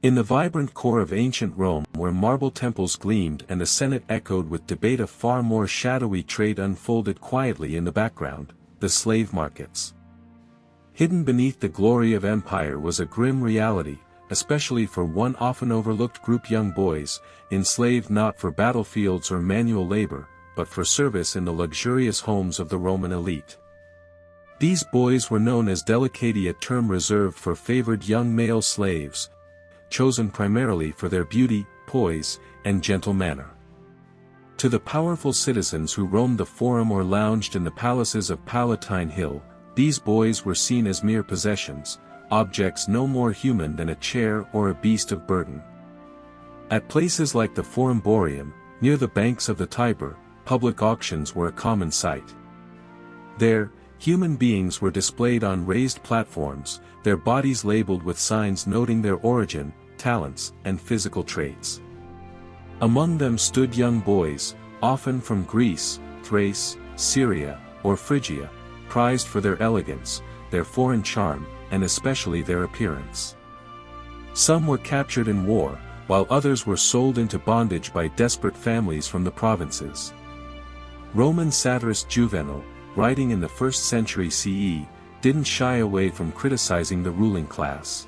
In the vibrant core of ancient Rome where marble temples gleamed and the Senate echoed with debate, a far more shadowy trade unfolded quietly in the background: the slave markets. Hidden beneath the glory of empire was a grim reality, especially for one often overlooked group: young boys, enslaved not for battlefields or manual labor, but for service in the luxurious homes of the Roman elite. These boys were known as delicati, a term reserved for favored young male slaves, chosen primarily for their beauty, poise, and gentle manner. To the powerful citizens who roamed the forum or lounged in the palaces of Palatine Hill, these boys were seen as mere possessions, objects no more human than a chair or a beast of burden. At places like the Forum Boarium, near the banks of the Tiber, public auctions were a common sight. There, human beings were displayed on raised platforms, their bodies labeled with signs noting their origin, talents, and physical traits. Among them stood young boys, often from Greece, Thrace, Syria, or Phrygia, prized for their elegance, their foreign charm, and especially their appearance. Some were captured in war, while others were sold into bondage by desperate families from the provinces. Roman satirist Juvenal, writing in the 1st century CE, didn't shy away from criticizing the ruling class.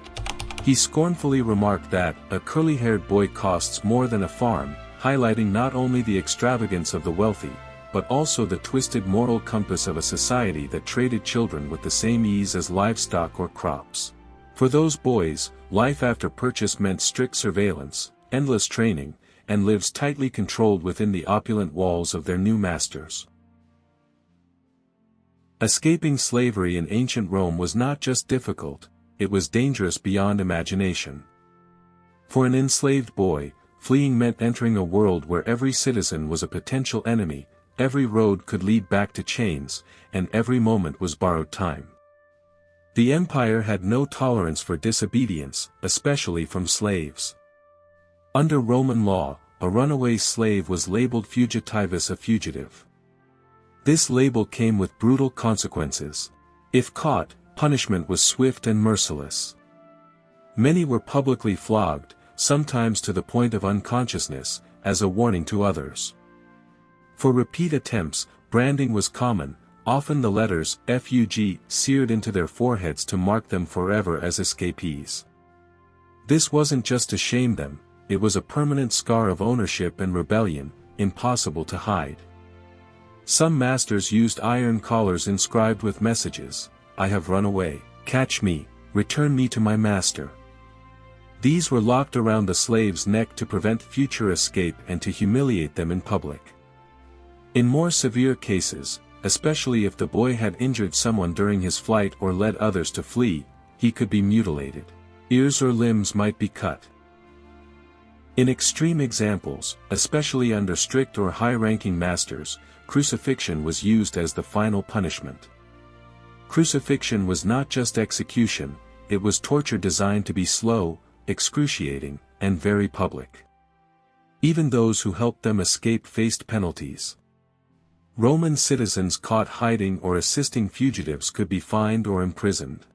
He scornfully remarked that a curly-haired boy costs more than a farm, highlighting not only the extravagance of the wealthy, but also the twisted moral compass of a society that traded children with the same ease as livestock or crops. For those boys, life after purchase meant strict surveillance, endless training, and lives tightly controlled within the opulent walls of their new masters. Escaping slavery in ancient Rome was not just difficult, it was dangerous beyond imagination. For an enslaved boy, fleeing meant entering a world where every citizen was a potential enemy, every road could lead back to chains, and every moment was borrowed time. The empire had no tolerance for disobedience, especially from slaves. Under Roman law, a runaway slave was labeled fugitivus, a fugitive. This label came with brutal consequences. If caught, punishment was swift and merciless. Many were publicly flogged, sometimes to the point of unconsciousness, as a warning to others. For repeat attempts, branding was common, often the letters FUG seared into their foreheads to mark them forever as escapees. This wasn't just to shame them, it was a permanent scar of ownership and rebellion, impossible to hide. Some masters used iron collars inscribed with messages: "I have run away, catch me, return me to my master." These were locked around the slave's neck to prevent future escape and to humiliate them in public. In more severe cases, especially if the boy had injured someone during his flight or led others to flee, he could be mutilated. Ears or limbs might be cut. In extreme examples, especially under strict or high-ranking masters, crucifixion was used as the final punishment. Crucifixion was not just execution, it was torture designed to be slow, excruciating, and very public. Even those who helped them escape faced penalties. Roman citizens caught hiding or assisting fugitives could be fined or imprisoned.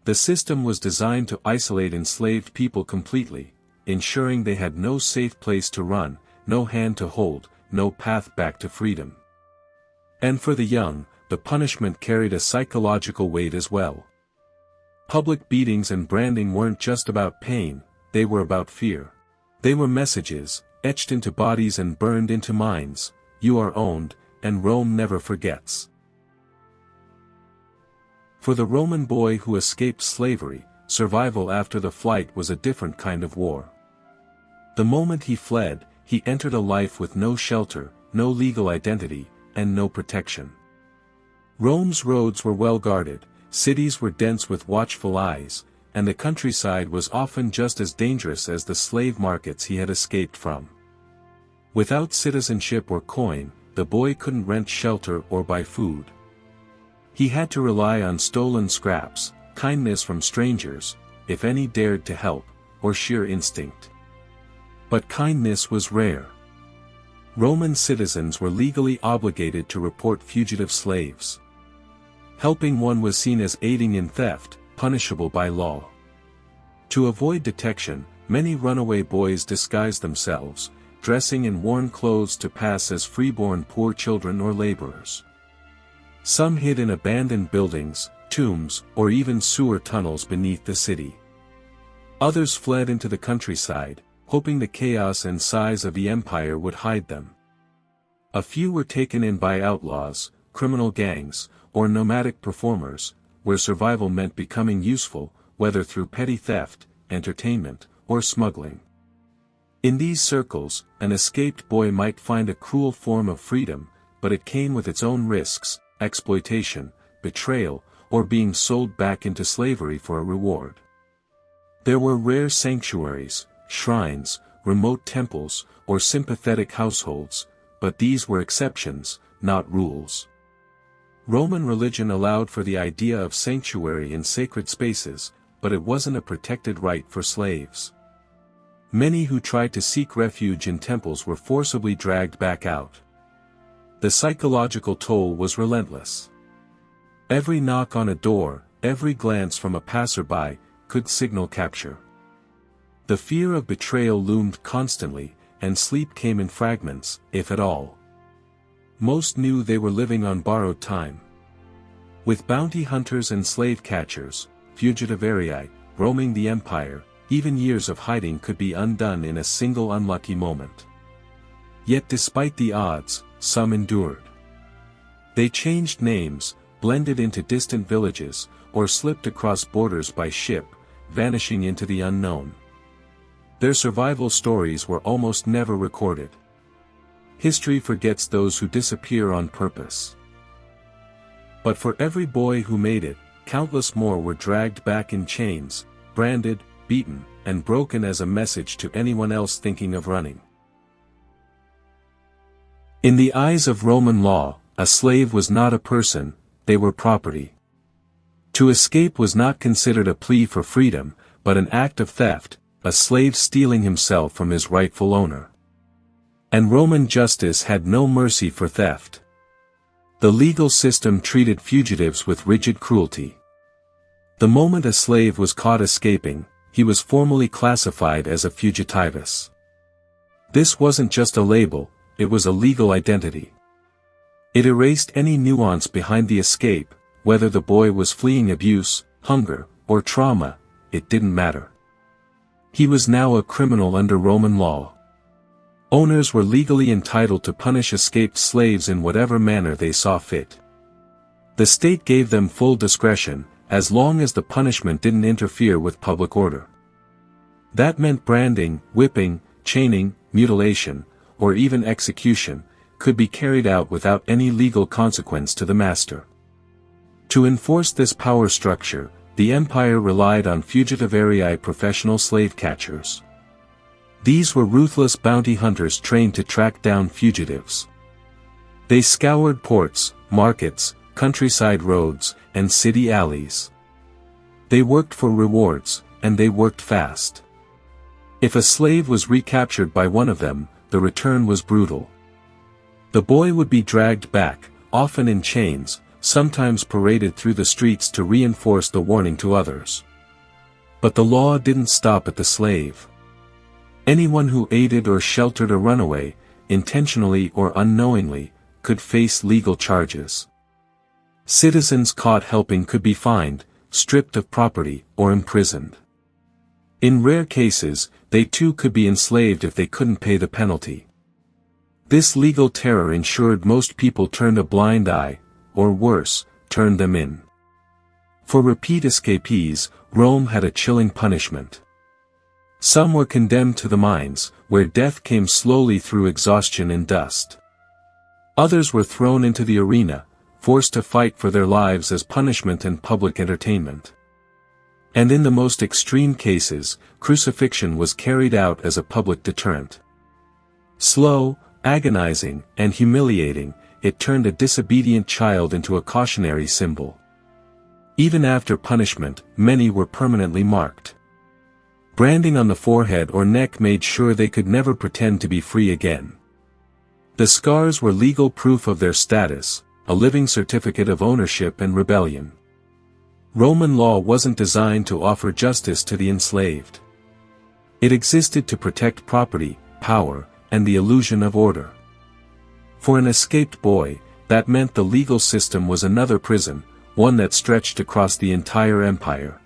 The system was designed to isolate enslaved people completely, ensuring they had no safe place to run, no hand to hold, no path back to freedom. And for the young, the punishment carried a psychological weight as well. Public beatings and branding weren't just about pain, they were about fear. They were messages, etched into bodies and burned into minds: you are owned, and Rome never forgets. For the Roman boy who escaped slavery, survival after the flight was a different kind of war. The moment he fled, he entered a life with no shelter, no legal identity, and no protection. Rome's roads were well guarded, cities were dense with watchful eyes, and the countryside was often just as dangerous as the slave markets he had escaped from. Without citizenship or coin, the boy couldn't rent shelter or buy food. He had to rely on stolen scraps, kindness from strangers, if any dared to help, or sheer instinct. But kindness was rare. Roman citizens were legally obligated to report fugitive slaves. Helping one was seen as aiding in theft, punishable by law. To avoid detection, many runaway boys disguised themselves, dressing in worn clothes to pass as freeborn poor children or laborers. Some hid in abandoned buildings, tombs, or even sewer tunnels beneath the city. Others fled into the countryside, hoping the chaos and size of the empire would hide them. A few were taken in by outlaws, criminal gangs, or nomadic performers, where survival meant becoming useful, whether through petty theft, entertainment, or smuggling. In these circles, an escaped boy might find a cruel form of freedom, but it came with its own risks, exploitation, betrayal, or being sold back into slavery for a reward. There were rare sanctuaries, shrines, remote temples, or sympathetic households, but these were exceptions, not rules. Roman religion allowed for the idea of sanctuary in sacred spaces, but it wasn't a protected right for slaves. Many who tried to seek refuge in temples were forcibly dragged back out. The psychological toll was relentless. Every knock on a door, every glance from a passerby, could signal capture. The fear of betrayal loomed constantly, and sleep came in fragments, if at all. Most knew they were living on borrowed time. With bounty hunters and slave catchers, fugitivarii, roaming the empire, even years of hiding could be undone in a single unlucky moment. Yet despite the odds, some endured. They changed names, blended into distant villages, or slipped across borders by ship, vanishing into the unknown. Their survival stories were almost never recorded. History forgets those who disappear on purpose. But for every boy who made it, countless more were dragged back in chains, branded, beaten, and broken as a message to anyone else thinking of running. In the eyes of Roman law, a slave was not a person, they were property. To escape was not considered a plea for freedom, but an act of theft, a slave stealing himself from his rightful owner. And Roman justice had no mercy for theft. The legal system treated fugitives with rigid cruelty. The moment a slave was caught escaping, he was formally classified as a fugitivus. This wasn't just a label, it was a legal identity. It erased any nuance behind the escape, whether the boy was fleeing abuse, hunger, or trauma, it didn't matter. He was now a criminal under Roman law. Owners were legally entitled to punish escaped slaves in whatever manner they saw fit. The state gave them full discretion, as long as the punishment didn't interfere with public order. That meant branding, whipping, chaining, mutilation, or even execution, could be carried out without any legal consequence to the master. To enforce this power structure, the empire relied on fugitivarii professional slave catchers. These were ruthless bounty hunters trained to track down fugitives. They scoured ports, markets, countryside roads, and city alleys. They worked for rewards, and they worked fast. If a slave was recaptured by one of them, the return was brutal. The boy would be dragged back, often in chains, sometimes paraded through the streets to reinforce the warning to others. But the law didn't stop at the slave. Anyone who aided or sheltered a runaway, intentionally or unknowingly, could face legal charges. Citizens caught helping could be fined, stripped of property, or imprisoned. In rare cases, they too could be enslaved if they couldn't pay the penalty. This legal terror ensured most people turned a blind eye, or worse, turned them in. For repeat escapees, Rome had a chilling punishment. Some were condemned to the mines, where death came slowly through exhaustion and dust. Others were thrown into the arena, forced to fight for their lives as punishment and public entertainment. And in the most extreme cases, crucifixion was carried out as a public deterrent. Slow, agonizing, and humiliating, it turned a disobedient child into a cautionary symbol. Even after punishment, many were permanently marked. Branding on the forehead or neck made sure they could never pretend to be free again. The scars were legal proof of their status, a living certificate of ownership and rebellion. Roman law wasn't designed to offer justice to the enslaved. It existed to protect property, power, and the illusion of order. For an escaped boy, that meant the legal system was another prison, one that stretched across the entire empire.